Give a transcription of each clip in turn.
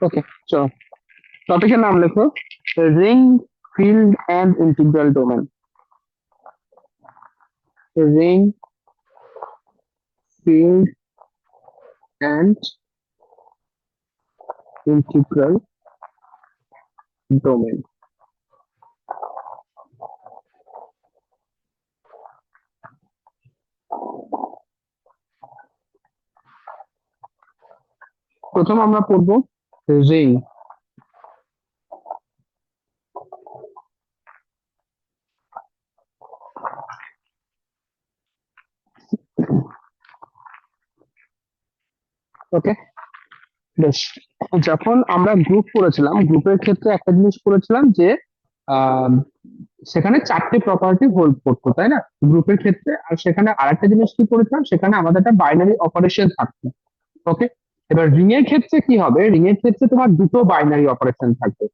ওকে, চলো টপিকের নাম লেখো ring, field and integral domain. Ring, field and integral domain. প্রথম আমরা পড়বো রিং। ওকে, বেশ। যখন আমরা গ্রুপ করেছিলাম, গ্রুপের ক্ষেত্রে একটা জিনিস করেছিলাম যে আহ, সেখানে চারটে প্রপার্টি হোল্ড করতো, তাই না, গ্রুপের ক্ষেত্রে। আর সেখানে আরেকটা জিনিস কি করেছিলাম, সেখানে আমাদের একটা বাইনারি অপারেশন থাকতো। ওকে, এবার রিং এর ক্ষেত্রে কি হবে, রিং এর ক্ষেত্রে তোমার দুটো বাইনারি অপারেশন থাকবে।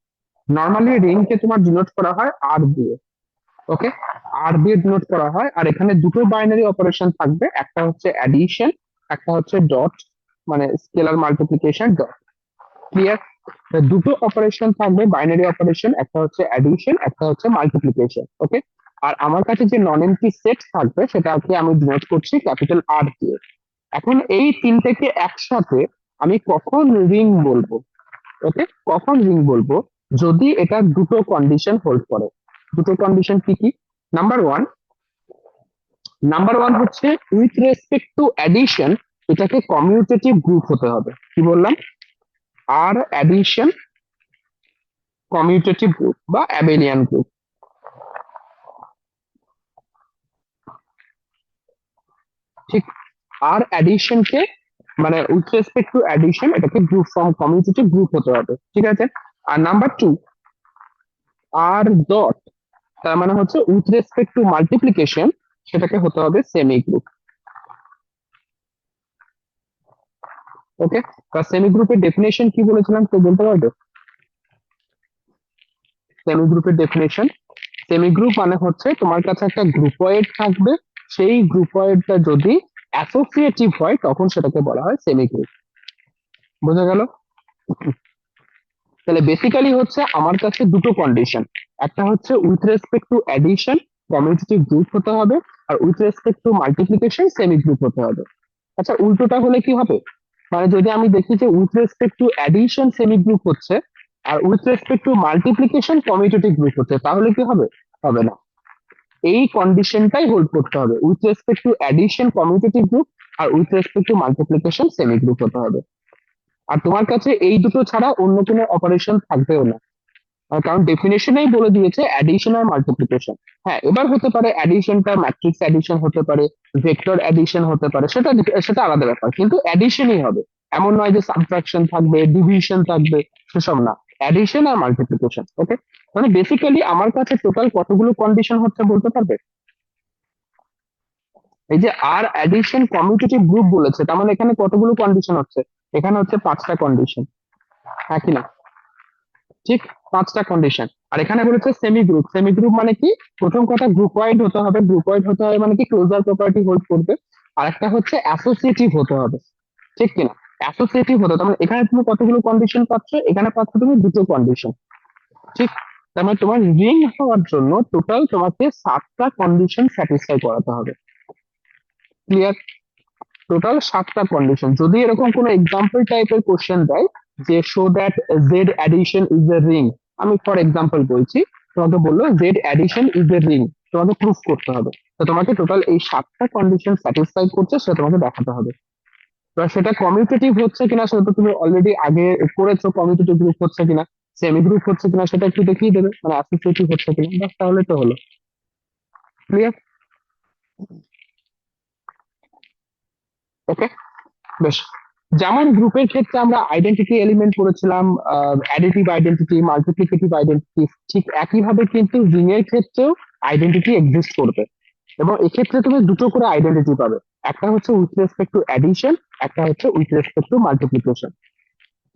নর্মালি রিং কে তোমার ডিনোট করা হয় আর দিয়ে। ওকে, আর দিয়ে ডিনোট করা হয়, আর এখানে দুটো বাইনারি অপারেশন থাকবে, একটা হচ্ছে অ্যাডিশন, একটা হচ্ছে ডট, মানে স্কেলার মাল্টিপ্লিকেশন ডট। ক্লিয়ার? দুটো অপারেশন থাকবে, বাইনারি অপারেশন, একটা হচ্ছে অ্যাডিশন, একটা হচ্ছে মাল্টিপ্লিকেশন। ওকে, আর আমার কাছে যে নন এমপ্টি সেট থাকবে সেটাকে আমি ডিনোট করছি ক্যাপিটাল আর দিয়ে। এখন এই তিনটেকে একসাথে আমি কখন রিং বলবো? ওকে, কখন রিং বলবো? যদি এটা দুটো কন্ডিশন হোল্ড করে। দুটো কন্ডিশন কি কি? নাম্বার ওয়ান, হচ্ছে উইথ রেসপেক্ট টু অ্যাডিশন এটাকে কমিউটেটিভ গ্রুপ হতে হবে। কি বললাম? আর অ্যাডিশন কমিউটেটিভ গ্রুপ বা অ্যাবেলিয়ান গ্রুপ। ঠিক, আর অ্যাডিশন কে, মানে উইথ রেসপেক্ট টু অ্যাডিশন এটাকে গ্রুপ ফর্ম কমিউটেটিভ গ্রুপ হতে হবে। ঠিক আছে? আর নাম্বার টু, আর ডট, তার মানে হচ্ছে উইথ রেসপেক্ট টু মাল্টিপ্লিকেশন সেটাকে হতে হবে সেমি গ্রুপ। ওকে, সেমি গ্রুপের ডেফিনেশন কি বলেছিলাম, কেউ বলতে পারবে? সেমি গ্রুপের ডেফিনেশন, সেমি গ্রুপ মানে হচ্ছে তোমার কাছে একটা গ্রুপয়েড থাকবে, সেই গ্রুপয়েডটা যদি অ্যাসোসিয়েটিভ হয় তখন সেটাকে বলা হয় সেমি গ্রুপ। বোঝা গেল? তাহলে বেসিক্যালি হচ্ছে আমার কাছে দুটো কন্ডিশন, একটা হচ্ছে with respect to addition commutative group হতে হবে, আর with respect to multiplication semi group হতে হবে। আচ্ছা, উল্টোটা হলে কি হবে? মানে যদি আমি দেখি যে with respect to addition semi group হচ্ছে আর with respect to multiplication commutative group হচ্ছে, তাহলে কি হবে? হবে না। এই কন্ডিশনটাই হোল্ড করতে হবে, with respect to addition commutative group আর with respect to multiplication semi group হতে হবে। আর তোমার কাছে এই দুটো ছাড়া অন্য কোনো অপারেশন থাকবেও না। কারণ ডেফিনেশনেই বলে দিয়েছে অ্যাডিশন আর মাল্টিপ্লিকেশন। হ্যাঁ, এবার হতে পারে অ্যাডিশনটা ম্যাট্রিক্স অ্যাডিশন হতে পারে, ভেক্টর অ্যাডিশন হতে পারে, সেটা আলাদা ব্যাপার, কিন্তু অ্যাডিশনই হবে। এমন নয় যে সাবট্রাকশন থাকবে, ডিভিশন থাকবে, সেসব না। অ্যাডিশন আর মাল্টিপ্লিকেশন। ওকে, মানে বেসিক্যালি আমার কাছে টোটাল কতগুলো কন্ডিশন হচ্ছে বলতে পারবে? এই যে আর অ্যাডিশন কমিউটেটিভ গ্রুপ বলেছে, তার মানে এখানে কতগুলো কন্ডিশন হচ্ছে? এখানে হচ্ছে পাঁচটা কন্ডিশন। হ্যাঁ কি না? ঠিক, পাঁচটা কন্ডিশন। আর এখানে বলেছে সেমি গ্রুপ, সেমি গ্রুপ মানে কি? প্রথম কথা গ্রুপওয়াইড হতে হবে, গ্রুপওয়াইড হতে হবে মানে কি ক্লোজার প্রপার্টি হোল্ড করবে। আর একটা হচ্ছে অ্যাসোসিয়েটিভ হতে হবে। ঠিক কিনা? অ্যাসোসিয়েটিভ হতে হবে, তার মানে এখানে তুমি কতগুলো কন্ডিশন পাচ্ছ? এখানে পাচ্ছ তুমি দুটো কন্ডিশন। ঠিক, তার মানে তোমার রিং হওয়ার জন্য টোটাল তোমাকে সাতটা কন্ডিশন স্যাটিসফাই করাতে হবে। ক্লিয়ার? টোটাল সাতটা কন্ডিশন। যদি এরকম কোনো এক্সাম্পল টাইপের কোশ্চেন দেয় যে show that Z addition is A ring, আমি ফর এক্সাম্পল বলছি, তোমাকে বললো Z addition is A ring, তোমাকে প্রুফ করতে হবে। তো তোমাকে টোটাল এই সাতটা কন্ডিশন স্যাটিসফাই করছে সেটা তোমাকে দেখাতে হবে। এবার সেটা কমিউটেটিভ হচ্ছে কিনা সেটা তো তুমি অলরেডি আগে করেছো, কমিউটেটিভ গ্রুপ হচ্ছে কিনা, সেমি গ্রুপ হচ্ছে কিনা সেটা একটু দেখিয়ে দেবে, মানে অ্যাসোসিয়েটিভ হচ্ছে কিনা, বাস তাহলে তো হলো। ক্লিয়ার? ওকে, বেশ। যেমন গ্রুপের ক্ষেত্রে আমরা আইডেন্টিটি এলিমেন্ট করেছিলাম, অ্যাডিটিভ আইডেন্টিটি, মাল্টিপ্লিকেটিভ আইডেন্টিটি, ঠিক একইভাবে কিন্তু রিং এর ক্ষেত্রেও আইডেন্টিটি এক্সিস্ট করবে। এবং এক্ষেত্রে তুমি দুটো করে আইডেন্টিটি পাবে, একটা হচ্ছে উইথ রেসপেক্ট টু অ্যাডিশন, একটা হচ্ছে উইথ রেসপেক্ট টু মাল্টিপ্লিকেশন।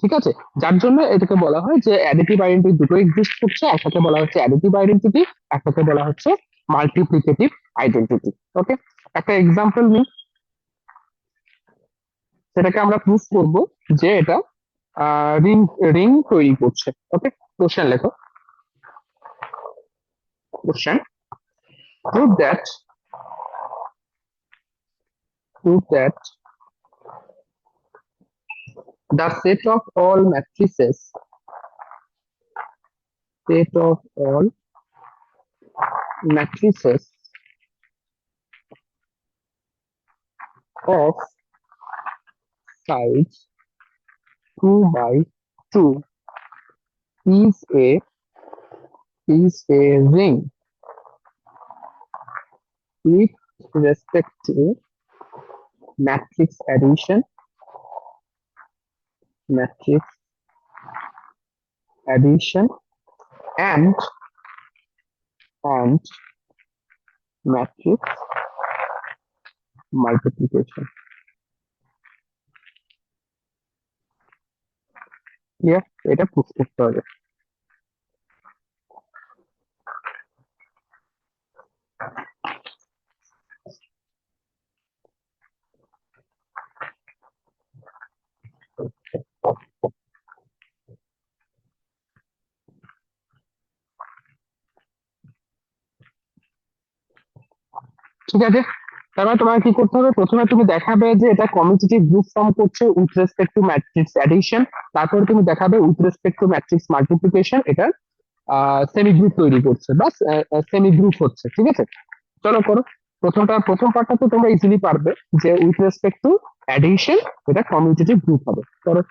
ঠিক আছে? যার জন্য এটাকে বলা হয় যে অ্যাডিটিভ আইডেন্টিটি দুটো এক্সিস্ট করছে, একটাকে বলা হচ্ছে অ্যাডিটিভ আইডেন্টিটি, একটাকে বলা হচ্ছে মাল্টিপ্লিকেটিভ আইডেন্টিটি। ওকে, একটা এক্সাম্পল নিই, সেটাকে আমরা প্রুফ করব যে এটা রিং রিং তৈরি করছে। ওকে, কোশ্চেন লেখো। Question, prove that prove that the set of all matrices of size 2 by 2 is a ring with respect to matrix addition, matrix addition and matrix multiplication. Clear? এটা proof করতে হবে। ঠিক আছে, তারপরে তোমাকে কি করতে হবে? প্রথমে তুমি দেখাবে যে এটা কমিউটেটিভ গ্রুপ ফর্ম করছে with respect to matrix addition, তারপরে তুমি দেখাবে with respect to matrix multiplication এটা সেমি গ্রুপ তৈরি করছে বা সেমি গ্রুপ হচ্ছে। ঠিক আছে, চলো করো। প্রথম পার্টটা তো তোমরা ইজিলি পারবে যে উইথ রেসপেক্ট টু অ্যাডিশন এটা কমিউটেটিভ গ্রুপ হবে। করো।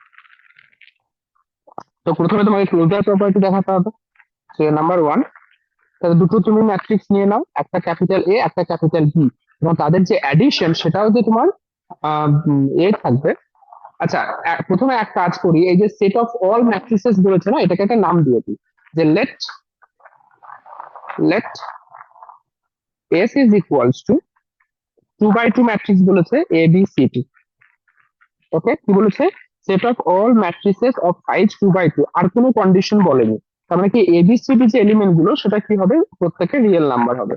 তো প্রথমে তোমাকে ক্লোজার প্রপার্টি দেখাতে হবে। সে নাম্বার ওয়ান, তাহলে দুটো তুমি ম্যাট্রিক্স নিয়ে নাও, একটা ক্যাপিটাল এ একটা ক্যাপিটাল বি, এবং তাদের যে অ্যাডিশন সেটাও যে তোমার এ থাকবে। আচ্ছা, প্রথমে এক কাজ করি, এই যে সেট অফ অল ম্যাট্রিসেস বলেছে না, এটাকে একটা নাম দিয়ে দিই যে let let S is equals to 2 by 2 matrix বলেছে A B C D. Okay, কি বলেছে? Set of all matrices of size 2 by 2, আর কোনো কন্ডিশন বলেনি। তার মানে কি এ বি সি ডি যে এলিমেন্ট গুলো সেটা কি হবে? প্রত্যেকে রিয়েল নাম্বার হবে,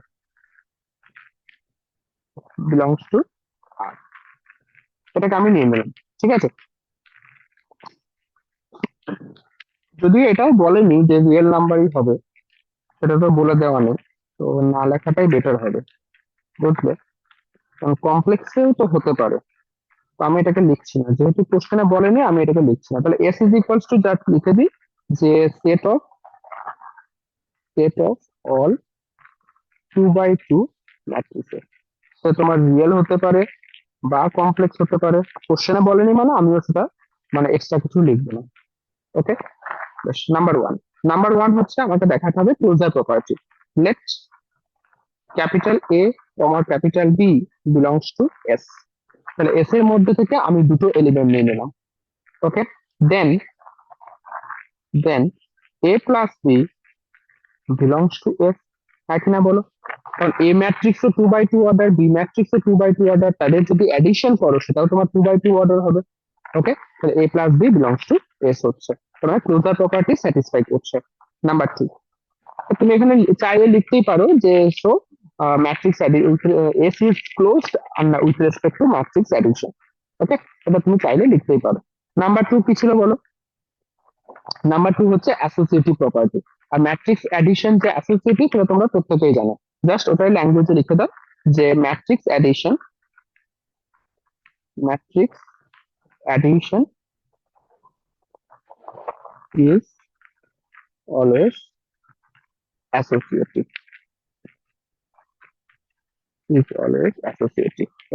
বিলংস টু আর। এটাকে আমি নিয়ে নিলাম। ঠিক আছে, যদিও এটাও বলেনি যে রিয়েল নাম্বারই হবে, সেটা তো বলে দেওয়া নেই, তো না লেখাটাই বেটার হবে, বুঝলে? কারণ কমপ্লেক্সেও তো হতে পারে। তো আমি এটাকে লিখছি না, যেহেতু কোশ্চেনে বলেনি আমি এটাকে লিখছি না। তাহলে S is equals to just লিখে দিই যে set of all 2 by 2 matrices. সে তোমার রিয়েল হতে পারে বা কমপ্লেক্স হতে পারে, কোশ্চেনে বলেনি মানে আমিও সেটা মানে এক্সট্রা কিছু লিখবো না। Okay, number one. Number one হচ্ছে আমাকে দেখাতে হবে closure property. Let capital A comma capital B belongs to S. তাহলে এস এর মধ্যে থেকে আমি দুটো এলিমেন্ট নিয়ে নিলাম। Okay, then then A plus B belongs to S. হ্যাঁ কিনা বলো? কারণ A matrix 2 by 2 order, B matrix 2 by 2 order, তাদের যদি অ্যাডিশন করো সেটাও তোমার 2 by 2 অর্ডার হবে। ওকে, তাহলে A plus B belongs to S হচ্ছে, তোমার ক্লোজার প্রপার্টি স্যাটিসফাই করছে। নাম্বার টু, তুমি এখানে চাইলে লিখতেই পারো যে so matrix S is closed with respect to matrix addition. Okay, এটা তুমি চাইলে লিখতেই পারো। নাম্বার টু কি ছিল বলো? নাম্বার টু হচ্ছে অ্যাসোসিয়েটিভ প্রপার্টি। আর ম্যাট্রিক্স অ্যাডিশন যে অ্যাসোসিয়েটিভ সেটা তোমরা প্রত্যেকেই জানো। জাস্ট ওটাই ল্যাঙ্গুয়েজে লিখে দাও যে matrix addition is always associative,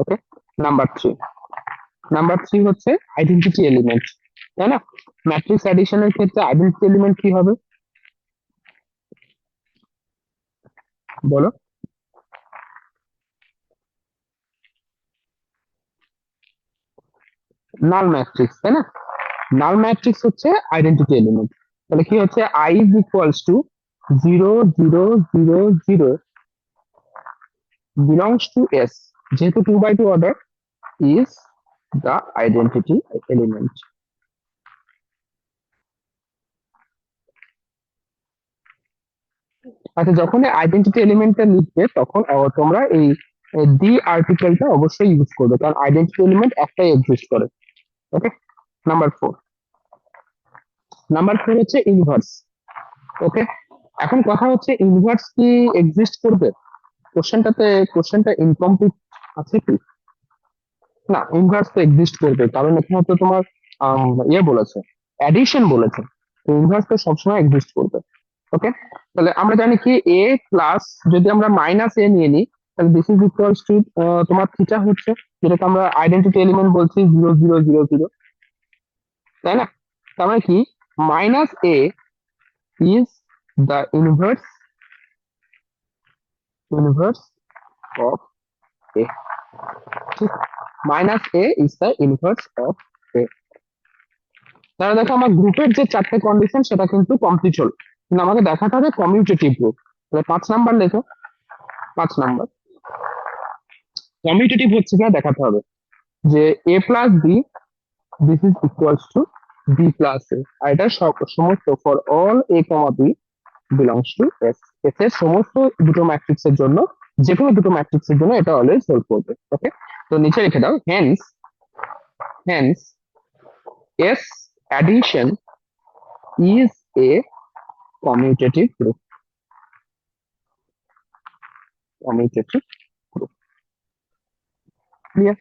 okay. Number three হচ্ছে আইডেন্টিটি এলিমেন্ট, তাই না? ম্যাট্রিক্স অ্যাডিশনের ক্ষেত্রে আইডেন্টিটি এলিমেন্ট কি হবে বলো? নাল ম্যাট্রিক্স, তাই না? নাল ম্যাট্রিক্স হচ্ছে আইডেন্টিটি এলিমেন্ট। তাহলে কি হচ্ছে? I is equals two 0 0 0 0 belongs to S, যেহেতু 2 by 2 order, is the identity element. আচ্ছা, যখন আইডেন্টিটি এলিমেন্টটা লিখবে তখন তোমরা এই দি আর্টিকেলটা অবশ্যই ইউজ করবে, কারণ আইডেন্টিটি এলিমেন্ট একটাই এক্সিস্ট করে। ওকে, নাম্বার ফোর, নাম্বার 4 হচ্ছে ইনভার্স। ওকে, এখন কথা হচ্ছে ইনভার্স কি এক্সিস্ট করবে? কোশ্চেনটা ইনকমপ্লিট আছে কি? না, ইনভার্স তো এক্সিস্ট করবে, কারণ এখানে তো তোমার ইয়ে বলেছে, অ্যাডিশন বলেছে, তো ইনভার্স তো সবসময় এক্সিস্ট করবে। ওকে, তাহলে আমরা জানি কি এ প্লাস, যদি আমরা মাইনাস এ নিয়ে নিই, তাহলে দিস ইজ ইকুয়ালস টু তোমার থিটা হচ্ছে, যেটাকে আমরা আইডেন্টিটি এলিমেন্ট বলছি 0 0 0 0, তাই না? তার মানে কি minus A is the inverse of A. ঠিক, minus A is the inverse of A. তাহলে দেখো আমার গ্রুপের যে 4টে কন্ডিশন সেটা কিন্তু কমপ্লিট হলো, কিন্তু আমাকে দেখাতে হবে কমিউটেটিভ গ্রুপ। তাহলে 5 নাম্বার লেখো। 5 নাম্বার কমিউটেটিভ হচ্ছে কিনা দেখাতে হবে, যে A plus B this is equals to B plus A, আর এটা সমস্ত for all A comma B belongs to S. S এর সমস্ত দুটো ম্যাট্রিক্স এর জন্য, যে কোনো দুটো ম্যাট্রিক্স এর জন্য এটা অলওয়েজ হোল্ড করবে। ওকে, তো নিচে রেখে দাও, hence S addition is a commutative group. Commutative group, clear?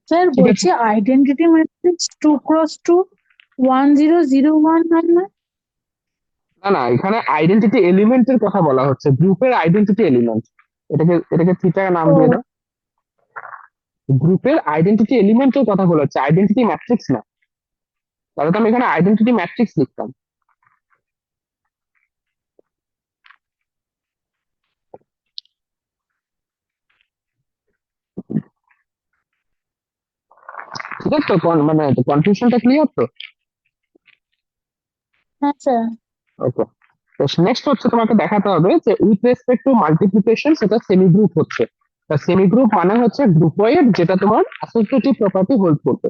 Sir ঠিক আছে, বলছি আইডেন্টিটি ম্যাট্রিক্স 2 × 2 1001 হয় না? না না, এখানে আইডেন্টিটি এলিমেন্টের কথা বলা হচ্ছে, গ্রুপের আইডেন্টিটি এলিমেন্ট। এটাকে থিটা নাম দিয়ে ও দাও। গ্রুপের আইডেন্টিটি এলিমেন্টের কথা বলা হচ্ছে, আইডেন্টিটি ম্যাট্রিক্স না। তাহলে তো আমি এখানে আইডেন্টিটি ম্যাট্রিক্স লিখতাম। ঠিক আছে, তো মানে কনফিউশনটা ক্লিয়ার তো? হ্যাঁ স্যার। ওকে, তো নেক্সট হচ্ছে তোমাকে দেখাতে হবে যে উইথ রেসপেক্ট টু মাল্টিপ্লিকেশন সেটা সেমি গ্রুপ হচ্ছে। সেমি গ্রুপ মানে হচ্ছে গ্রুপয়েড যেটা তোমার অ্যাসোসিয়েটিভ প্রপার্টি হোল্ড করবে,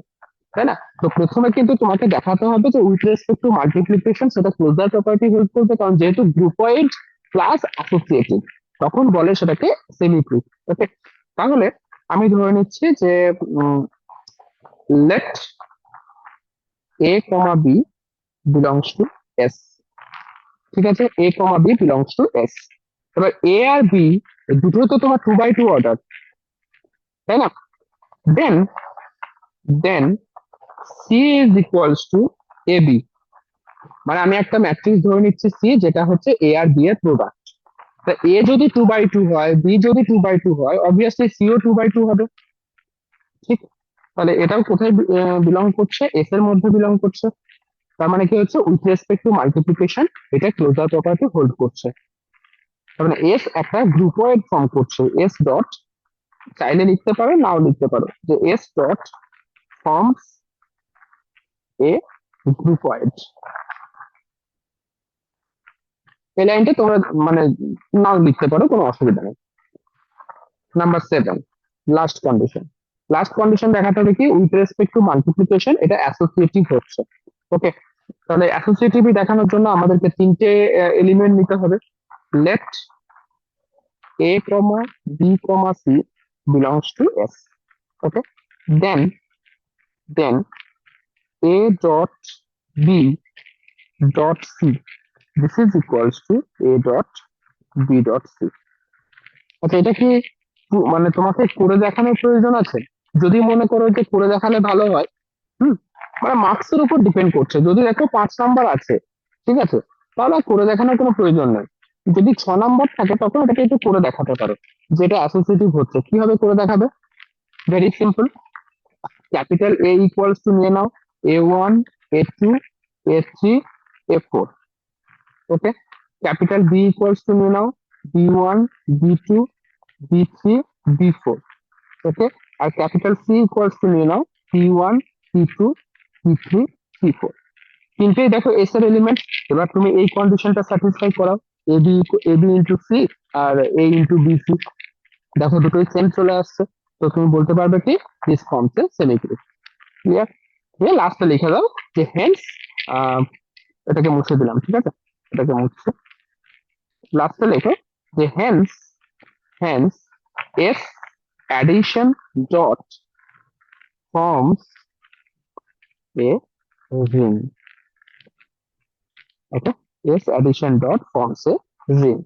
তাই না? তো প্রথমে কিন্তু তোমাকে দেখাতে হবে যে উইথ রেসপেক্ট টু মাল্টিপ্লিকেশন সেটা ক্লোজার প্রপার্টি হোল্ড করবে, কারণ যেহেতু গ্রুপয়েড প্লাস অ্যাসোসিয়েটিভ, তখন বলে সেটাকে সেমি গ্রুপ। ওকে, তাহলে আমি ধরে নিচ্ছি যে let A comma B belongs to S. ঠিক আছে, A comma B belongs to S. এবার এ আর বি দুটো তো তোমার 2 বাই 2 অর্ডার, তাই না? Then then C is equals to A B, মানে আমি একটা ম্যাট্রিক্স ধরে নিচ্ছি সি, যেটা হচ্ছে এ আর বি এর প্রোডাক্ট। তা এ যদি 2 বাই 2 হয়, বি যদি 2 বাই 2 হয়, অবভিয়াসলি সিও 2 বাই 2 হবে। ঠিক, তাহলে এটাও কোথায় বিলং করছে? এস এর মধ্যে বিলং করছে। তার মানে কি হচ্ছে উইথ রেসপেক্ট টু মাল্টিপ্লিকেশন এটা ক্লোজার প্রপার্টি হোল্ড করছে। তার মানে এস একটা গ্রুপয়েড ফর্ম করছে। এস ডট, চাইলে লিখতে পারো নাও লিখতে পারো, যে এস ডট ফর্মস এ গ্রুপয়েড। এই লাইনটা তোমরা মানে নাও লিখতে পারো, কোনো অসুবিধা নেই। Number 7, last condition. Last condition দেখাতে হবে কি উইথ রেসপেক্ট টু মাল্টিপ্লিকেশন এটা অ্যাসোসিয়েটিভ হচ্ছে। ওকে, তাহলে অ্যাসোসিয়েটিভ দেখানোর জন্য আমাদেরকে 3টে এলিমেন্ট নিতে হবে। Let A comma B comma C belongs to S. Okay, then then A dot B dot C this is equals to A dot B dot C. আচ্ছা, এটা কি মানে তোমাকে করে দেখানোর প্রয়োজন আছে? যদি মনে করো যে করে দেখালে ভালো হয়, হুম, মানে মার্কস এর উপর ডিপেন্ড করছে। যদি দেখো 5 নাম্বার আছে, ঠিক আছে, তাহলে আর করে দেখানোর কোনো প্রয়োজন নেই। যদি 6 নাম্বার থাকে তখন এটাকে একটু করে দেখাতে পারো, যেটা অ্যাসোসিয়েটিভ হচ্ছে। কিভাবে করে দেখাবে? Very simple, capital A equals to নিয়ে নাও A1 A2 A3 A4। Okay, capital B equals to নিয়ে নাও B1 B2 B3 B4। Okay, আর ক্যাপিটাল সি ইকুয়ালস টু নিয়ে নাও P1 P2 P3 P4। তিনটেই দেখো এস এর এলিমেন্ট। এবার তুমি এই কন্ডিশনটা স্যাটিসফাই করাও, এবি ইন্টু সি আর এ ইন্টু বি সি, দেখো দুটোই সেম চলে আসছে। তো তুমি বলতে পারবে কি this forms A semi group. Clear? দিয়ে লাস্টে লিখে দাও যে হেন্স, এটাকে মুছে দিলাম, ঠিক আছে, এটাকে মুছে লাস্টে লেখো যে hence hence S addition dot forms a ring. Okay, S addition dot forms a ring.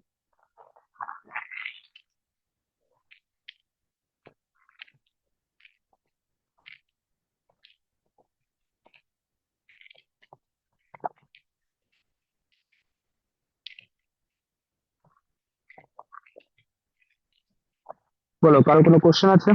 বলো, কারো কোনো কোশ্চেন আছে?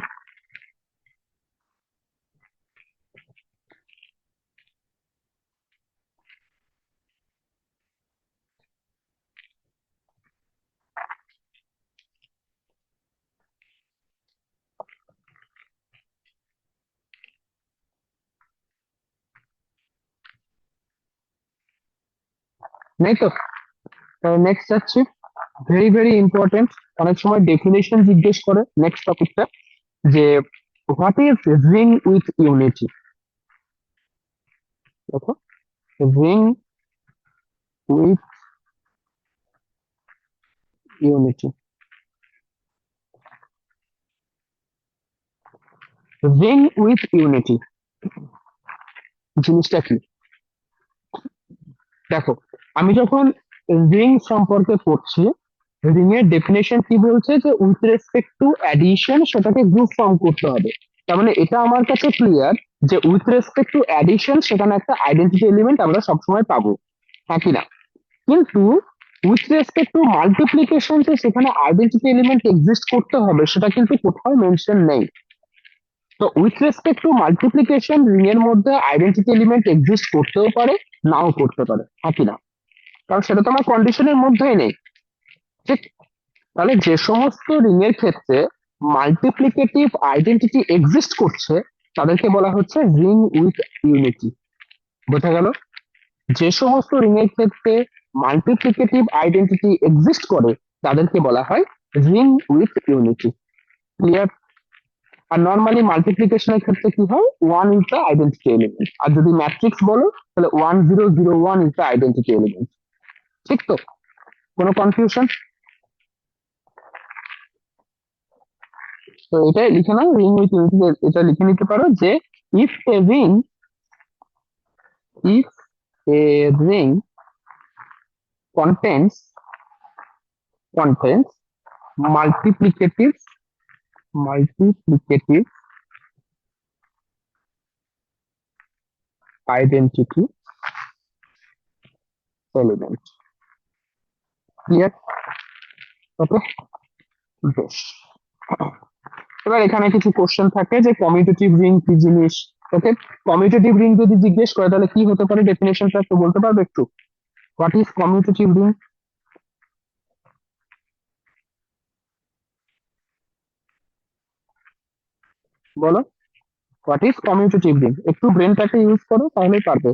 নেই তো? নেক্সট যাচ্ছি, ভেরি ভেরি ইম্পর্টেন্ট। অনেক সময় ডেফিনেশন জিজ্ঞেস করে নেক্সট টপিকটা, যে what is ring with unity. দেখো, ring with unity, ring with unity জিনিসটা কি? দেখো, আমি যখন রিং সম্পর্কে পড়ছি, রিং এর ডেফিনেশন কি বলছে, যে উইথ রেসপেক্ট টু অ্যাডিশন সেটাকে গ্রুপ ফর্ম করতে হবে। তার মানে এটা আমার কাছে ক্লিয়ার যে উইথ রেসপেক্ট টু অ্যাডিশন সেখানে একটা আইডেন্টিটি এলিমেন্ট আমরা সবসময় পাবো, হ্যাঁ কি না? কিন্তু উইথ রেসপেক্ট টু মাল্টিপ্লিকেশন যে সেখানে আইডেন্টিটি এলিমেন্ট এক্সিস্ট করতে হবে সেটা কিন্তু কোথাও মেনশন নেই। তো with respect to multiplication ring এর মধ্যে আইডেন্টিটি এলিমেন্ট এক্সিস্ট করতেও পারে, নাও করতে পারে, হ্যাঁ কি না? কারণ সেটা তো আমার কন্ডিশনের মধ্যেই নেই, ঠিক? তাহলে যে সমস্ত রিং এর ক্ষেত্রে মাল্টিপ্লিকেটিভ আইডেন্টিটি এক্সিস্ট করছে তাদেরকে বলা হচ্ছে রিং উইথ ইউনিটি। বোঝা গেল? যে সমস্ত রিং এর ক্ষেত্রে মাল্টিপ্লিকেটিভ আইডেন্টিটি এক্সিস্ট করে তাদেরকে বলা হয় রিং উইথ ইউনিটি। ক্লিয়ার? আর নর্মালি মাল্টিপ্লিকেশনের ক্ষেত্রে কি হয়, 1 ইজ দ্য আইডেন্টিটি এলিমেন্ট, আর যদি ম্যাট্রিক্স বলো তাহলে 1001 ইজ দ্য আইডেন্টিটি এলিমেন্ট। ঠিক তো? কোনো কনফিউশন? তো এটা লিখে নাও, রিং উইথ ইউনিটি, এটা লিখে নিতে পারো যে if A ring, if a ring contains multiplicative identity element. Clear? ওকে, বেশ। এবার এখানে কিছু কোশ্চেন থাকে যে কমিউটেটিভ রিং কি জিনিস। ওকে, কমিউটেটিভ রিং যদি জিজ্ঞেস করে তাহলে কি হতে পারে, ডেফিনেশনটা একটু বলতে পারবে একটু? What is commutative ring? বলো, হোয়াট ইজ কমিউটেটিভ রিং? একটু ব্রেনটাকে ইউজ করো তাহলেই পারবে।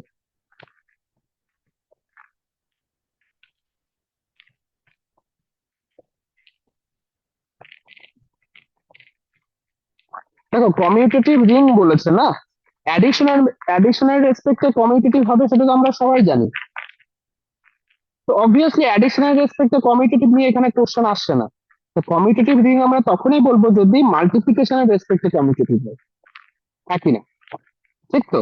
দেখো, কমিউটেটিভ রিং বলেছে না, অ্যাডিশনের রেসপেক্টে কমিউটেটিভ হবে সেটা তো আমরা সবাই জানি। তো অবভিয়াসলি অ্যাডিশনের রেসপেক্টে কমিউটেটিভ নিয়ে এখানে কোশ্চেন আসছে না। তো কমিউটেটিভ রিং আমরা তখনই বলবো যদি মাল্টিপ্লিকেশনের রেসপেক্টে কমিউটেটিভ হয়, একই না? ঠিক তো?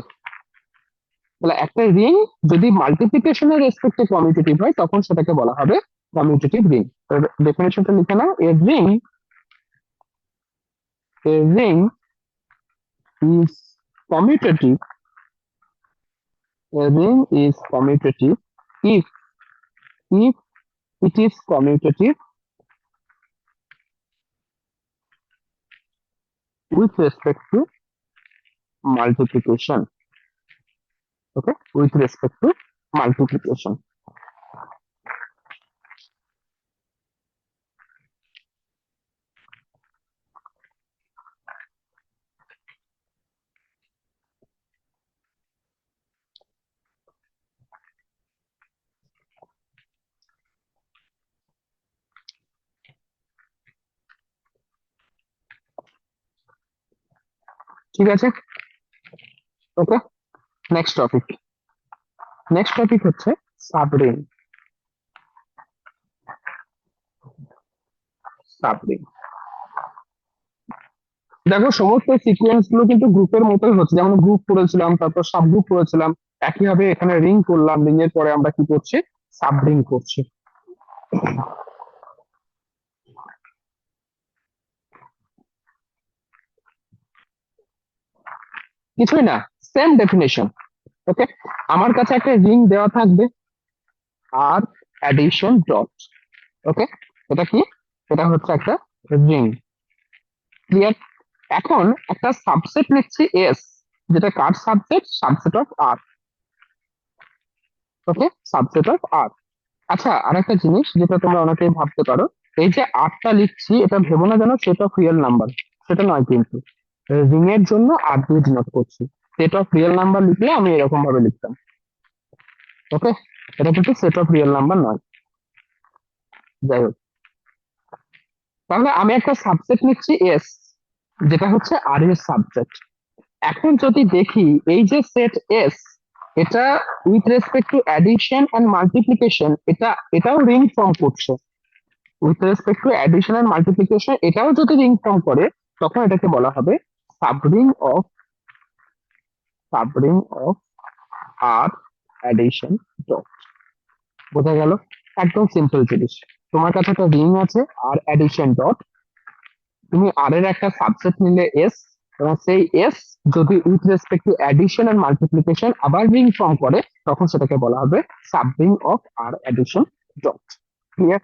তাহলে একটা রিং যদি মাল্টিপ্লিকেশনের রেসপেক্টে কমিউটেটিভ হয় তখন সেটাকে বলা হবে কমিউটেটিভ রিং। ডেফিনেশনটা লিখে নাও, a ring is commutative, a ring is commutative if it is commutative with respect to multiplication. Okay, with respect to multiplication. ঠিক আছে? ওকে, নেক্সট টপিক হচ্ছে সাবরিং। সাবরিং, দেখো সমস্ত সিকোয়েন্স গুলো কিন্তু গ্রুপের মতোই হচ্ছে, যেমন গ্রুপ করেছিলাম তারপর সাব গ্রুপ করেছিলাম, একইভাবে এখানে রিং করলাম, রিং এর পরে আমরা কি করছি, সাবরিং করছি। কিছুই না, সেম ডেফিনেশন। ওকে, আমার কাছে একটা রিং দেওয়া থাকবে আর অ্যাডিশন ডট। ওকে, এটা কি? এটা হচ্ছে একটা রিং। ক্লিয়ার? এখন একটা সাবসেট নিচ্ছি এস, যেটা কার subset? Subset of R. Okay, subset of R. আচ্ছা, আরেকটা জিনিস যেটা তোমরা অনেকেই ভাবতে পারো, এই যে আরটা লিখছি এটা ভেবো না যেন সেট অফ রিয়েল নাম্বার, সেটা নয় কিন্তু। রিং এর জন্য আর দিয়ে ডিনোট করছি। সেট অফ রিয়েল নাম্বার লিখলে আমি এরকম ভাবে লিখতাম। ওকে, এটা কিন্তু সেট অফ রিয়েল নাম্বার নয়। যাই হোক, তাহলে আমি একটা সাবসেট নিচ্ছি এস, যেটা হচ্ছে আর এর সাবসেট। এখন যদি দেখি এই যে সেট এস, এটা with respect to addition and multiplication এটাও রিং ফর্ম করছে। With respect to addition and multiplication এটাও যদি রিং ফর্ম করে, তখন এটাকে বলা হবে subring of subring of R addition dot. বোঝা গেল? একদম সিম্পল জিনিস। তোমার কাছে একটা রিং আছে আর অ্যাডিশন ডট, তুমি আর এর একটা সাবসেট নিলে এস, এবং সেই এস যদি with respect to addition and multiplication আবার রিং ফর্ম করে, তখন সেটাকে বলা হবে subring of R addition dot. Clear?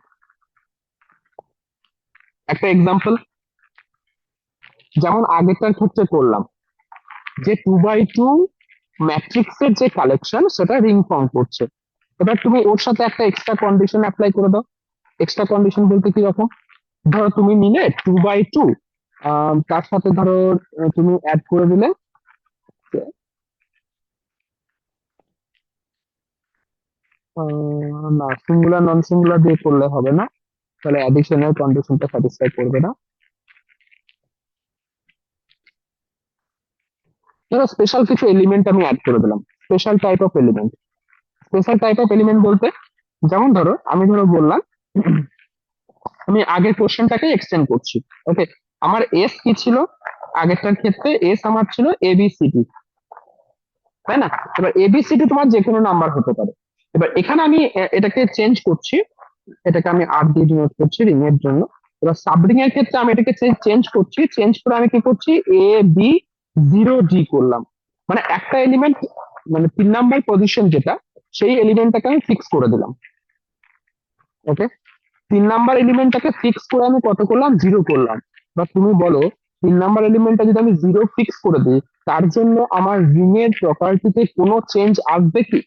একটা এক্সাম্পল যেমন আগেরটার ক্ষেত্রে করলাম, যে 2x2 ম্যাট্রিক্সের যে কালেকশন সেটা রিং ফর্ম করছে। এবার তুমি ওর সাথে একটা এক্সট্রা কন্ডিশন অ্যাপ্লাই করে দাও। এক্সট্রা কন্ডিশন বলতে কি রকম? ধরো তুমি নিলে 2x2, তার সাথে ধরো তুমি অ্যাড করে দিলে, না, সিঙ্গুলার নন সিঙ্গুলার দিয়ে করলে হবে না, তাহলে অ্যাডিশনের কন্ডিশনটা স্যাটিসফাই করবে না। ধরো স্পেশাল কিছু এলিমেন্ট আমি অ্যাড করে দিলাম, special type of element. Special type of element বলতে যেমন ধরো আমি বললাম আমি আগের কোশ্চেনটাকে এক্সটেন্ড করছি। ওকে, আমার এস কি ছিল? আগেরটার ক্ষেত্রে এস আমার ছিল এবিসিডি, তাই না? এবার এবিসিডি তোমার যে কোনো নাম্বার হতে পারে। এবার এখানে আমি এটাকে চেঞ্জ করছি, এটাকে আমি আর দিয়ে ডিনোট করছি রিং এর জন্য। এবার সাবরিং এর ক্ষেত্রে আমি এটাকে চেঞ্জ করছি, চেঞ্জ করে আমি কি করছি, এ বি 0 ডি করলাম। মানে একটা এলিমেন্ট, মানে 3 নাম্বার পজিশন যেটা, সেই এলিমেন্টটাকে আমি ফিক্স করে দিলাম। ওকে, 3 নাম্বার এলিমেন্টটাকে ফিক্স করে আমি কত করলাম? 0 করলাম। বা তুমি বলো 3 নাম্বার এলিমেন্টটা যদি আমি 0 ফিক্স করে দিই, তার জন্য আমার রিং এর প্রপার্টিতে কোনো চেঞ্জ আসবে কি?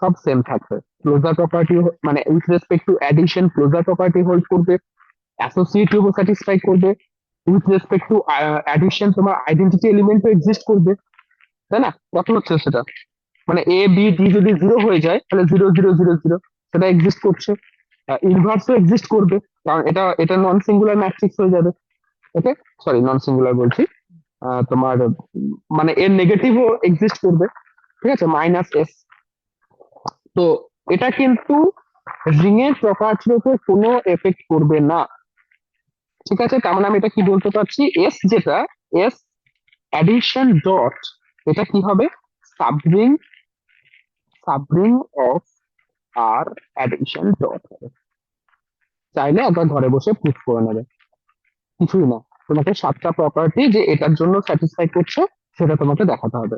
সব সেম থাকবে। ক্লোজার প্রপার্টি, মানে with respect to addition closure property hold করবে, অ্যাসোসিয়েটিভও স্যাটিসফাই করবে, উইথ রেসপেক্ট টু অ্যাডিশন তোমার আইডেন্টিটি এলিমেন্টও এক্সিস্ট করবে, তাই না? কত হচ্ছে সেটা? মানে এ বি ডি যদি 0 হয়ে যায়, তাহলে 0 0 0 0 সেটা এক্সিস্ট করছে। ইনভার্সও এক্সিস্ট করবে, কারণ এটা এটা নন সিঙ্গুলার ম্যাট্রিক্স হয়ে যাবে। ওকে, সরি, নন সিঙ্গুলার বলছি, তোমার মানে এর নেগেটিভও এক্সিস্ট করবে। ঠিক আছে, -s। তো এটা কিন্তু রিং এর প্রপার্টির উপর কোনো এফেক্ট করবে না। ঠিক আছে, তার মানে আমি এটা কি বলতে পারছি, এস যেটা, এস অ্যাডিশন ডট, এটা কি হবে? সাবরিং সাবরিং অফ আর অ্যাডিশন ডট। চাইলে একবার ঘরে বসে প্রুফ করে নেবে, কিছুই না। তোমাকে 7টা প্রপার্টি যে এটার জন্য স্যাটিসফাই করছে সেটা তোমাকে দেখাতে হবে।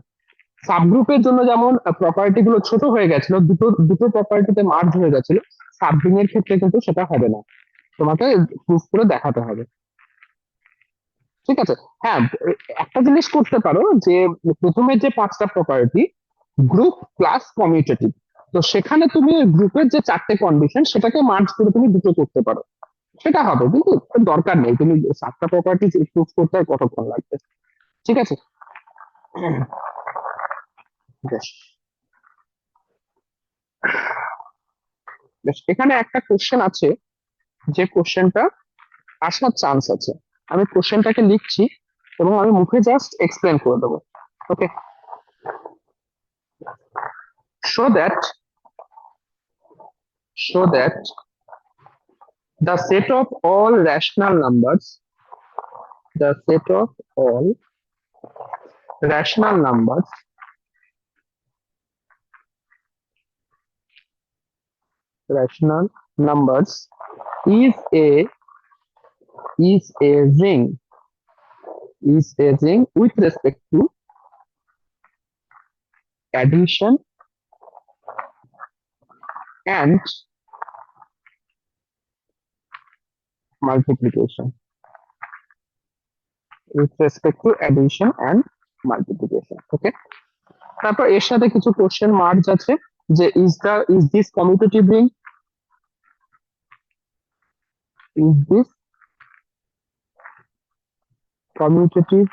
সাবগ্রুপের জন্য যেমন প্রপার্টি গুলো ছোট হয়ে গেছিল, দুটো দুটো প্রপার্টিতে মার্জ হয়ে গেছিল, সাবরিং এর ক্ষেত্রে কিন্তু সেটা হবে না, তোমাকে প্রুফ করে দেখাতে হবে। ঠিক আছে? হ্যাঁ, একটা জিনিস করতে পারো যে প্রথমে যে 5টা প্রপার্টি, গ্রুপ প্লাস কমিউটেটিভ, তো সেখানে তুমি গ্রুপের যে 4টে কন্ডিশন সেটাকে মার্জ করে তুমি দুটো করতে পারো, সেটা হবে, কিন্তু দরকার নেই। তুমি 7টা প্রপার্টি প্রুফ করতে আর কতক্ষণ লাগবে? ঠিক আছে, বেশ। বেশ, এখানে একটা কোশ্চেন আছে, যে কোশ্চেনটা আসার চান্স আছে। আমি কোশ্চেনটাকে লিখছি এবং আমি মুখে জাস্ট এক্সপ্লেন করে দেবো। Okay, show that show that the set of all rational numbers, the set of all rational numbers rational numbers is a ring with respect to addition and multiplication. With respect to addition and multiplication. Okay. তারপর এর সাথে কিছু question marks আছে যে is this commutative ring, is this commutative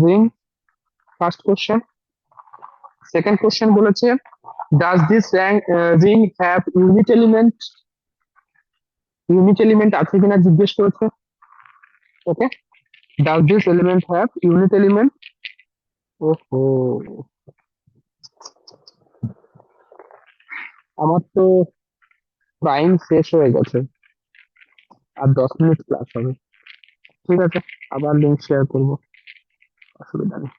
ring, first question. Second question বলেছে does this ring have unit element, আছে কিনা জিজ্ঞেস করেছে। ওকে, does this element have unit element? ওহো, আমার তো প্রাইম শেষ হয়ে গেছে, আর 10 মিনিট ক্লাস হবে। ঠিক আছে, আবার লিঙ্ক শেয়ার করবো, অসুবিধা নেই।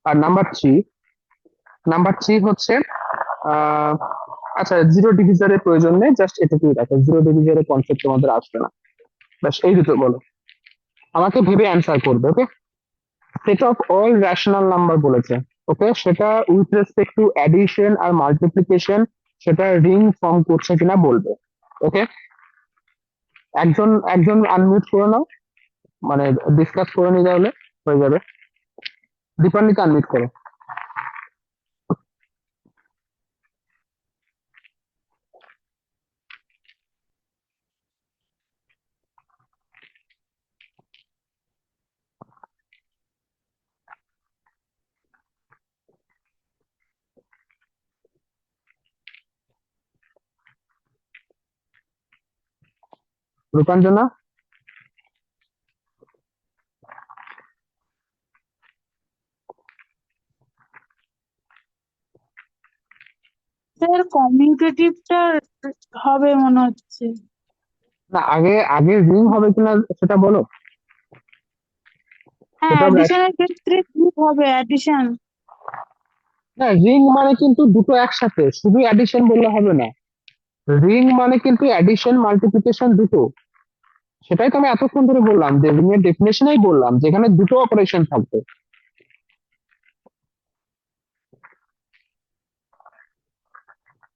আর নাম্বার থ্রি হচ্ছে আচ্ছা, জিরো ডিভিজারের প্রয়োজন নেই, জাস্ট এটুকুই রাখো, জিরো ডিভিজারের কনসেপ্ট তোমাদের আসবে না, ব্যাস এই দুটো বলো, আমাকে ভেবে অ্যান্সার করবে। Okay, set of all rational number বলেছে। ওকে, সেটা উইথ রেসপেক্ট টু অ্যাডিশন আর মাল্টিপ্লিকেশন সেটা রিং ফর্ম করছে কিনা বলবে। ওকে, একজন একজন আনমিউট করে নাও, মানে ডিসকাস করে নিয়ে তাহলে হয়ে যাবে। দীপান্বিতা আনমিউট করো। রূপাঞ্জনা, স্যার কমিউটেটিভটা হবে মনে হচ্ছে। না আগে আগে রিং হবে কিনা সেটা বলো। হ্যাঁ, সেটা অ্যাডিশনের ক্ষেত্রে কি হবে অ্যাডিশন? না, রিং মানে কিন্তু দুটো একসাথে, শুধু অ্যাডিশন বললে হবে না, রিং মানে কিন্তু অ্যাডিশন মাল্টিপ্লিকেশন দুটো। সেটাই তো আমি এতক্ষণ ধরে বললাম, যে রিং এর ডেফিনেশনেই বললাম যেখানে দুটো অপারেশন থাকবে।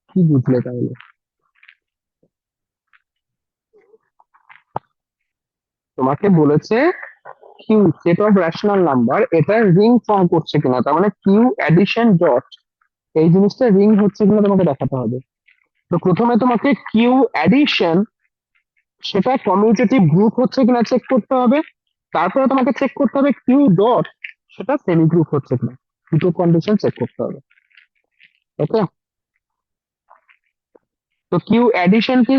কি বুঝলে তাহলে? তোমাকে বলেছে Q set of rational number, এটা রিং ফর্ম করছে কিনা, তার মানে কিউ অ্যাডিশন ডট এই জিনিসটা রিং হচ্ছে কিনা তোমাকে দেখাতে হবে। তো প্রথমে তোমাকে কিউ অ্যাডিশন সেটা কমিউটেটিভ গ্রুপ হচ্ছে কিনা চেক করতে হবে, তারপরে তোমাকে চেক করতে হবে কিউ ডট সেটা সেমি গ্রুপ হচ্ছে কিনা, দুটো কন্ডিশন চেক করতে হবে। ওকে, তো কিউ অ্যাডিশন কি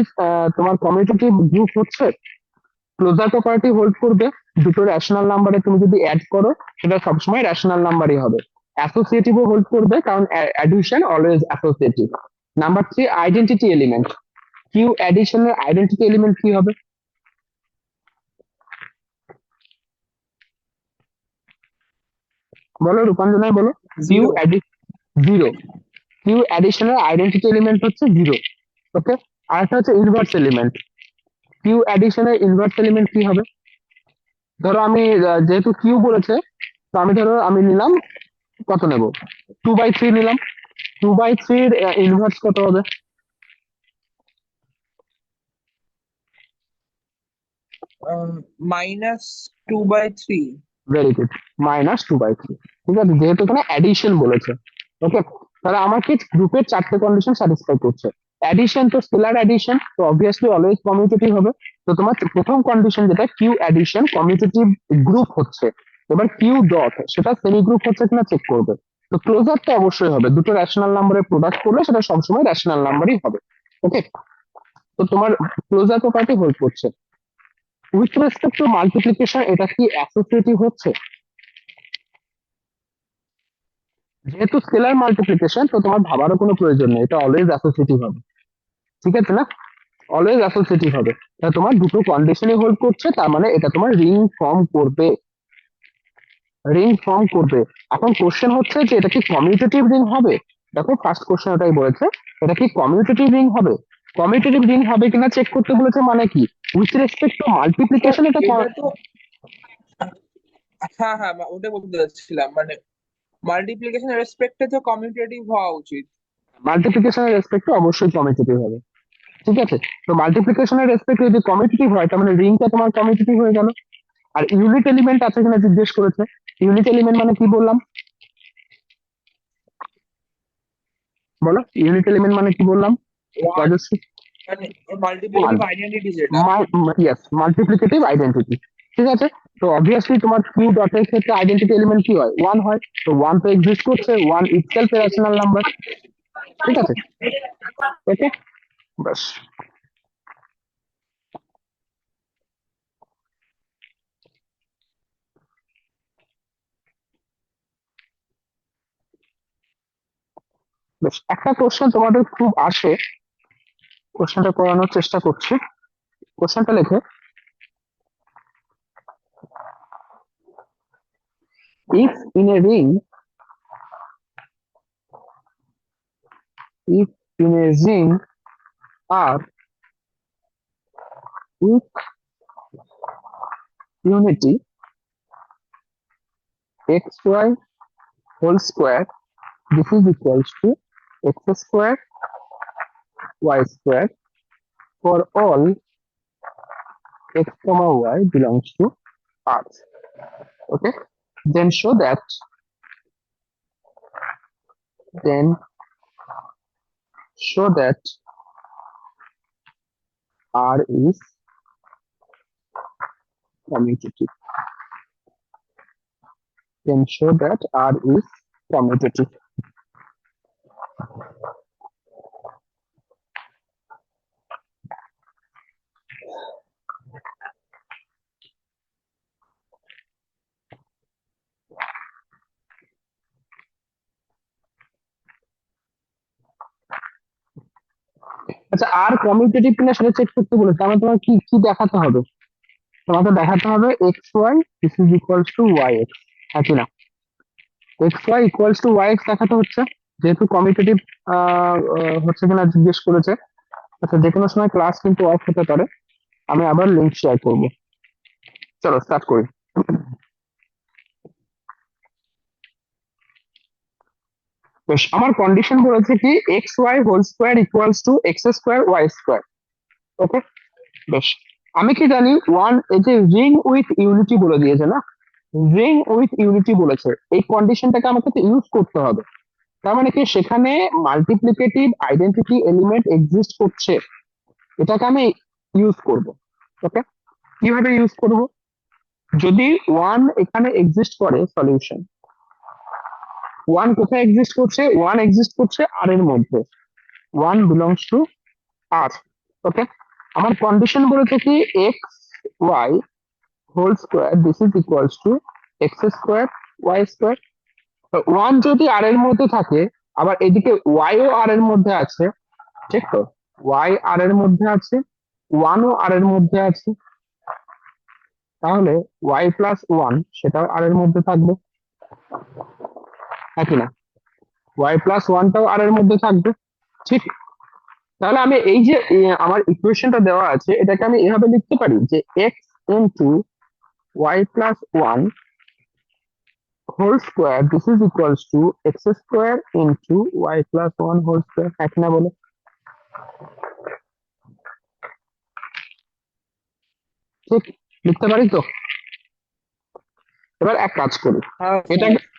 তোমার কমিউটেটিভ গ্রুপ হচ্ছে, ক্লোজার প্রপার্টি হোল্ড করবে, দুটো রেশনাল নাম্বারে তুমি যদি অ্যাড করো সেটা সবসময় রেশনাল নাম্বারই হবে। অ্যাসোসিয়েটিভও হোল্ড করবে, কারণ addition always associative. Number three identity element, Q অ্যাডিশনের আইডেন্টিটি এলিমেন্ট কি হবে? বলো রূপাঞ্জনাই বলো। কিউ জিরো, কিউ অ্যাডিশনের আইডেন্টিটি এলিমেন্ট হচ্ছে জিরো। ওকে, আরেকটা হচ্ছে ইনভার্স এলিমেন্ট, কিউ অ্যাডিশনের ইনভার্স এলিমেন্ট কি হবে? ধরো আমি যেহেতু কিউ বলেছে, তো আমি ধরো আমি নিলাম, কত নেব, 2/3 নিলাম, 2/3 ইনভার্স কত হবে? -2/3। Very good, -2/3। ঠিক আছে, যেহেতু এখানে অ্যাডিশন বলেছে। ওকে, তাহলে আমাকে গ্রুপের চারটে কন্ডিশন স্যাটিসফাই করছে। অ্যাডিশন তো স্কেলার অ্যাডিশন, তো অবভিয়াসলি অলওয়েজ কমিউটেটিভ হবে। তো তোমার প্রথম কন্ডিশন যেটা কিউ অ্যাডিশন কমিউটেটিভ গ্রুপ হচ্ছে, এবার কিউ ডট সেটা সেমি গ্রুপ হচ্ছে কিনা চেক করবে। তো ক্লোজার তো অবশ্যই হবে, দুটো রেশনাল নাম্বারের প্রোডাক্ট করলে সেটা সবসময় রেশনাল নাম্বারই হবে। ওকে, তো তোমার ক্লোজার প্রপার্টি হোল্ড করছে। উইথ রেসপেক্ট টু মাল্টিপ্লিকেশন এটা কি অ্যাসোসিয়েটিভ হচ্ছে? যেহেতু স্কেলার মাল্টিপ্লিকেশন, তো তোমার ভাবারও কোনো প্রয়োজন নেই, এটা অলওয়েজ অ্যাসোসিয়েটিভ হবে। ঠিক আছে না, অলওয়েজ অ্যাসোসিয়েটিভ হবে। তাহলে তোমার দুটো কন্ডিশনই হোল্ড করছে, তার মানে এটা তোমার রিং ফর্ম করবে, রিং ফর্ম করবে। এখন কোশ্চেন হচ্ছে যে এটা কি কমিউটেটিভ রিং হবে? দেখো ফার্স্ট কোশ্চেন ওটাই বলেছে, এটা কি কমিউটেটিভ রিং হবে? কমিউটেটিভ রিং হবে কিনা চেক করতে বলেছে, মানে কি উইথ রেসপেক্ট টু মাল্টিপ্লিকেশন এটা এটা তো হ্যাঁ হ্যাঁ ওটা বলতে চাচ্ছিলাম, মানে মাল্টিপ্লিকেশন রেসপেক্টে তো কমিউটেটিভ হওয়া উচিত। মাল্টিপ্লিকেশনের রেসপেক্টে অবশ্যই কমিউটেটিভ হবে। ঠিক আছে, তো মাল্টিপ্লিকেশনের রেসপেক্টে যদি কমিউটেটিভ হয় তার মানে রিংটা তোমার কমিউটেটিভ হয়ে গেল। আর ইউনিট এলিমেন্ট আছে কিনা জিজ্ঞেস করেছে। ইউনিট এলিমেন্ট মানে কি বললাম বলো, ইউনিট এলিমেন্ট মানে কি বললাম ওয়ান, রাজশ্রী? মানে ওয়ান, মাল্টিপ্লিকেটিভ আইডেন্টিটি যেটা। Yes, multiplicative identity. ঠিক আছে, তো অবভিয়াসলি তোমার কিউ ডটের ক্ষেত্রে আইডেন্টিটি এলিমেন্ট কি হয়? ওয়ান হয়। তো ওয়ান তো এক্সিস্ট করছে, ওয়ান ইটসেলফ এ রেশনাল নাম্বার। ঠিক আছে, ওকে, বাস। বেশ, একটা কোশ্চেন তোমাদের খুব আসে, কোশ্চেনটা করানোর চেষ্টা করছি। কোশ্চেনটা লেখে, if in a ring, if in a ring are with unity xy whole square, this is equals to x square y square for all x comma y belongs to R. Okay, then show that, then show that R is commutative. Then show that R is commutative. আচ্ছা, আর commutative কিনা সেটা check করতে বলেছে, আমার তোমার কি কি দেখাতে হবে? তোমাকে দেখাতে হবে X Y this is equals to Y X, হ্যাঁ কি না? X Y equals to Y X দেখাতে হচ্ছে, যেহেতু কমিউটেটিভ হচ্ছে কিনা জিজ্ঞেস করেছে। আচ্ছা, যে কোনো সময় ক্লাস কিন্তু অফ হতে পারে, আমি আবার লিঙ্ক শেয়ার করবো। চলো স্টার্ট করি। বেশ, আমার কন্ডিশন বলেছে কি X Y whole square equals to X square Y square. Okay, বেশ, আমি কি জানি ওয়ান, এই যে রিং উইথ ইউনিটি বলে দিয়েছে না, রিং উইথ ইউনিটি বলেছে, এই কন্ডিশনটাকে আমাকে তো ইউজ করতে হবে। তার মানে কি সেখানে মাল্টিপ্লিকেটিভ আইডেন্টিটি এলিমেন্ট এক্সিস্ট করছে, এটাকে আমি ইউজ করব। ওকে, কিভাবে ইউজ করব? যদি ওয়ান এখানে এক্সিস্ট করে, সলিউশন, ওয়ান কোথায় এক্সিস্ট করছে? ওয়ান এক্সিস্ট করছে আর এর মধ্যে, one belongs to R. Okay, আমার কন্ডিশন বলেছে কি X Y whole square this is equals to X square Y square. One যদি আর এর মধ্যে থাকে, আবার এদিকে ওয়াই ও আর এর মধ্যে আছে, ঠিক তো? ওয়াই আর এর মধ্যে আছে, ওয়ান ও আর এর মধ্যে আছে, তাহলে ওয়াই প্লাস ওয়ান সেটাও আর এর মধ্যে থাকবে, হ্যাঁ কি না? ওয়াই প্লাস ওয়ানটাও আর এর মধ্যে থাকবে, ঠিক? তাহলে আমি এই যে আমার ইকুয়েশনটা দেওয়া আছে, এটাকে আমি এভাবে লিখতে পারি যে x into Y plus one whole square this is equals to X square into Y plus one whole square, হ্যাঁ কি না বলে? ঠিক, লিখতে পারি তো? এবার এক কাজ করি, হ্যাঁ এটা স্যার।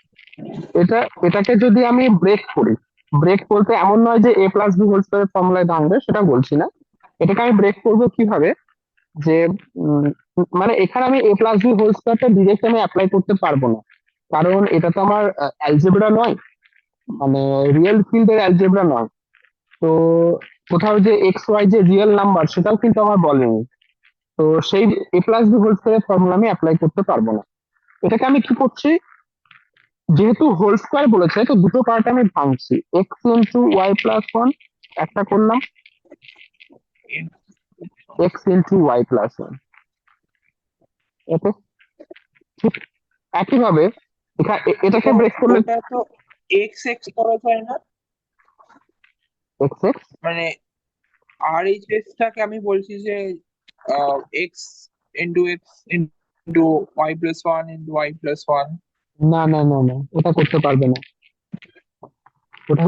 এটা এটাকে যদি আমি ব্রেক করি, ব্রেক বলতে এমন নয় যে A plus B whole square ফর্মুলায় ভাঙবে, সেটা বলছি না। এটাকে আমি ব্রেক করবো কিভাবে, যে উম, মানে এখানে আমি এ প্লাস বি হোল স্কোয়ারটা ডিরেক্ট আমি অ্যাপ্লাই করতে পারবো না, কারণ এটা তো আমার অ্যালজেব্রা নয়, মানে রিয়েল ফিল্ডের অ্যালজেব্রা নয়। তো কোথাও যে এক্স ওয়াই যে রিয়েল নাম্বার সেটাও কিন্তু আমার বলেনি, তো সেই এ প্লাস বি হোল স্কোয়ারের ফর্মুলা আমি অ্যাপ্লাই করতে পারবো না। এটাকে আমি কি করছি, যেহেতু হোল স্কোয়ার বলেছে তো দুটো পার্ট আমি ভাঙছি, X into Y plus one একটা করলাম, X into Y plus one. Okay, ঠিক একইভাবে এটাকে তো ব্রেক করলে ওটা তো এক্স এক্স করা যায় না? এক্স এক্স মানে RHS টাকে আমি বলছি যে x into Y plus one into Y plus one. না না না না, ওটা করতে পারবে না। ওটা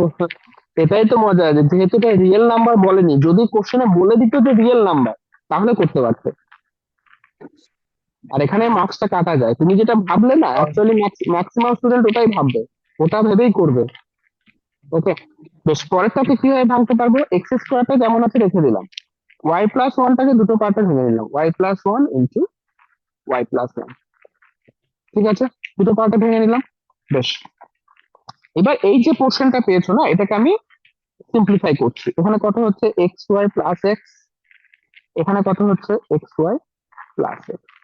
এটাই তো মজা আছে, যেহেতু এটা রিয়েল নাম্বার বলেনি, যদি কোশ্চেনে বলে দিত যে রিয়েল নাম্বার তাহলে করতে পারতে। আর এখানে মার্কসটা কাটা যায়, তুমি যেটা ভাবলে না, অ্যাকচুয়ালি ম্যাক্সিমাম স্টুডেন্ট ওটাই ভাববে, ওটা ভেবেই করবে। ওকে, বেশ, পরেরটাকে কিভাবে ভাঙতে পারবো? এক্স স্কোয়ারটা যেমন আছে রেখে দিলাম, ওয়াই প্লাস ওয়ানটাকে দুটো পার্টে ভেঙে নিলাম, y plus one into Y plus one. ঠিক আছে, দুটো পার্টে ভেঙে নিলাম। বেশ, এবার এই যে পোর্শনটা পেয়েছো না, এটাকে আমি সিম্পলিফাই করছি। এখানে কত হচ্ছে? এক্স ওয়াই প্লাস এক্স, এখানে কত হচ্ছে? X y plus x.